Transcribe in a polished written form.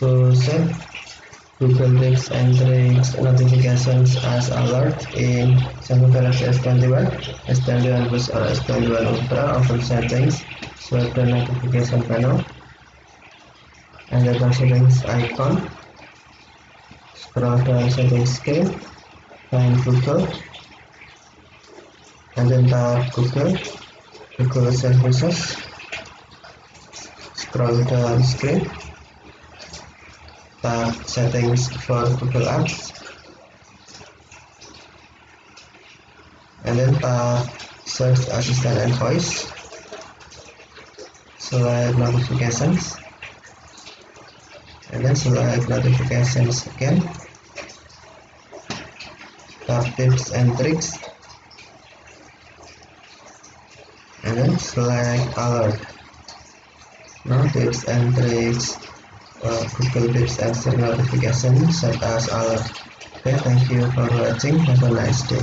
To set Google tips and tricks notifications as alert in Samsung Galaxy S21, S21 Plus or S21 Ultra. Open settings, swipe the notification panel, and the settings icon. Scroll down settings screen, find Google, and then tap Google Services. Scroll down screen, tap settings for Google Apps, and then tap search assistant and voice. Select notifications, and then select notifications again. Tap tips and tricks, and then select alert. Now tips and tricks, Google tips and trick notification set as alert. Okay, thank you for watching. Have a nice day.